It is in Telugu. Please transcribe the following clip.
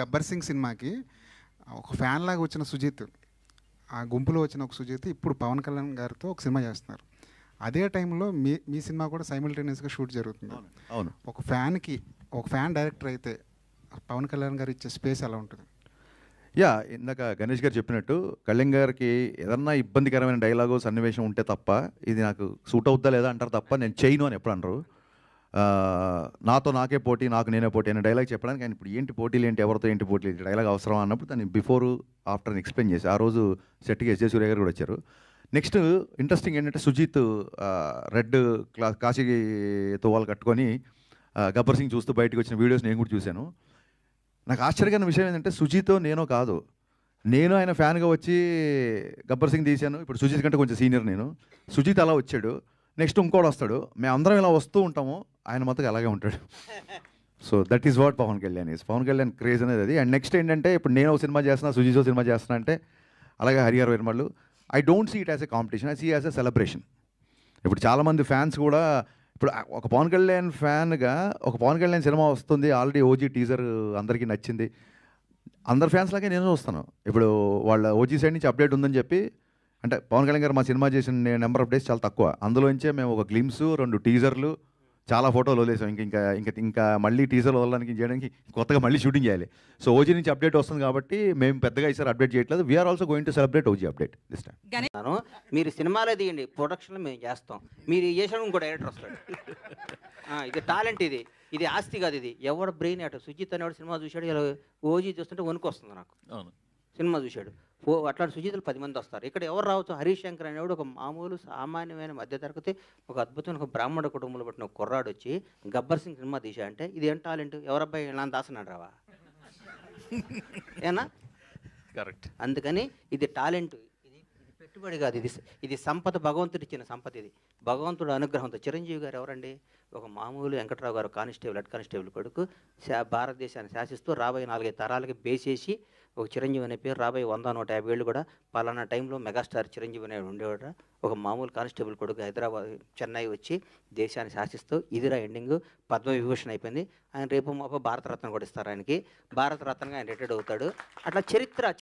గబ్బర్ సింగ్ సినిమాకి ఒక ఫ్యాన్ లాగా వచ్చిన సుజిత్, ఆ గుంపులో వచ్చిన ఒక సుజిత్ ఇప్పుడు పవన్ కళ్యాణ్ గారితో ఒక సినిమా చేస్తున్నారు. అదే టైంలో మీ సినిమా కూడా సైమిల్టేనియస్గా షూట్ జరుగుతుంది. అవును. ఒక ఫ్యాన్ డైరెక్టర్ అయితే పవన్ కళ్యాణ్ గారు ఇచ్చే స్పేస్ ఎలా ఉంటుంది? యా, ఇందాక గణేష్ గారు చెప్పినట్టు కళ్యాణ్ గారికి ఏదన్నా ఇబ్బందికరమైన డైలాగు సన్నివేశం ఉంటే తప్ప ఇది నాకు సూట్ అవుద్దా లేదా అంటారు తప్ప నేను చేయను అని ఎప్పుడు అనరు. నాతో నాకే పోటీ, నాకు నేనే పోటీ అనే డైలాగ్ చెప్పడానికి ఆయన ఇప్పుడు ఏంటి పోటీలు ఏంటి, ఎవరితో ఏంటి పోటీలు, డైలాగ్ అవసరం అన్నప్పుడు దాన్ని బిఫోర్ ఆఫ్టర్ ఎక్స్ప్లెయిన్ చేసి ఆ రోజు సెట్కి ఎస్ జే సూర్య గారు కూడా వచ్చారు. నెక్స్ట్ ఇంట్రెస్టింగ్ ఏంటంటే సుజిత్ రెడ్ కాశీ తువ్వాలు కట్టుకొని గబ్బర్ సింగ్ చూస్తూ బయటకు వచ్చిన వీడియోస్ నేను కూడా చూశాను. నాకు ఆశ్చర్యకరమైన విషయం ఏంటంటే సుజిత్ నేనో కాదు, నేను ఆయన ఫ్యాన్గా వచ్చి గబ్బర్ సింగ్ తీశాను. ఇప్పుడు సుజిత్ కంటే కొంచెం సీనియర్ నేను. సుజిత్ అలా వచ్చాడు, నెక్స్ట్ ఇంకోటి వస్తాడు, మేమందరం ఇలా వస్తూ ఉంటాము, ఆయన మొత్తం అలాగే ఉంటాడు. So that is what Pawan Kalyan is. Pawan Kalyan craze అనేది అది. అండ్ నెక్స్ట్ ఏంటంటే ఇప్పుడు నేను ఒక సినిమా చేస్తున్నా, సుజిత్ ఒక సినిమా చేస్తున్నా అంటే అలాగే Harihara Veeramallu, I don't see it as a competition, I see as a celebration. ఇప్పుడు చాలామంది ఫ్యాన్స్ కూడా ఇప్పుడు ఒక పవన్ కళ్యాణ్ ఫ్యాన్గా ఒక పవన్ కళ్యాణ్ సినిమా వస్తుంది, ఆల్రెడీ ఓజీ టీజర్ అందరికీ నచ్చింది, అందరు ఫ్యాన్స్ లాగే నేను వస్తాను. ఇప్పుడు వాళ్ళ ఓజీ సైడ్ నుంచి అప్డేట్ ఉందని చెప్పి, అంటే పవన్ కళ్యాణ్ గారు మా సినిమా చేసిన నెంబర్ ఆఫ్ డేస్ చాలా తక్కువ, అందులోంచే మేము ఒక గ్లిమ్స్, 2 టీజర్లు, చాలా ఫోటోలు వదిలేసాం. ఇంకా మళ్ళీ టీజర్లు వదలడానికి చేయడానికి కొత్తగా మళ్ళీ షూటింగ్ చేయాలి. సో ఓజీ నుంచి అప్డేట్ వస్తుంది కాబట్టి మేము పెద్దగా ఈసారి అప్డేట్ చేయట్లేదు. We're also going to celebrate OG update this time. మీరు సినిమాలో తీయండి, ప్రొడక్షన్లో మేము చేస్తాం, మీరు చేసిన ఇంకో డైరెక్టర్ వస్తాడు. ఇది టాలెంట్, ఇది ఆస్తి కాదు, ఇది ఎవడ బ్రెయిన్ అటు. సుజిత్ అనేవాడు సినిమా చూశాడు, ఇలా ఓజీ చూస్తుంటే వణుకు వస్తుంది నాకు. సినిమా చూశాడు, అట్లాంటి సుజితులు 10 మంది వస్తారు. ఇక్కడ ఎవరు రావచ్చు? హరీష్ శంకర్ అనేవాడు ఒక మామూలు సామాన్యమైన మధ్యతరగతి ఒక అద్భుతమైన ఒక బ్రాహ్మణ కుటుంబంలో పుట్టిన ఒక కుర్రాడు వచ్చి గబ్బర్ సింగ్ సినిమా తీసా అంటే ఇది ఏం టాలెంట్? ఎవరబ్బాయి ఇలా దాసనాడు రావా? ఏనా? కరెక్ట్. అందుకని ఇది టాలెంట్, ఇది పెట్టుబడి కాదు, ఇది సంపద, భగవంతుడు ఇచ్చిన సంపద. ఇది భగవంతుడు అనుగ్రహంతో. చిరంజీవి గారు ఎవరండి? ఒక మామూలు వెంకట్రావు గారు కానిస్టేబుల్, హెడ్ కానిస్టేబుల్ కొడుకు, భారతదేశాన్ని శాసిస్తూ రాబోయే 4-5 తరాలకి బేసేసి ఒక చిరంజీవి అనే పేరు రాబోయే 100-150 ఏళ్ళు కూడా పలానా టైంలో మెగాస్టార్ చిరంజీవి అనే ఉండేవాడు. ఒక మామూలు కానిస్టేబుల్ కొడుకు హైదరాబాద్, చెన్నై వచ్చి దేశాన్ని శాసిస్తూ ఇదిరా ఎండింగ్, పద్మవిభూషణ్ అయిపోయింది. ఆయన రేపు మాప భారతరత్న కూడా ఇస్తారు ఆయనకి. భారతరత్నగా ఆయన రిటైర్డ్ అవుతాడు. అట్లా చరిత్ర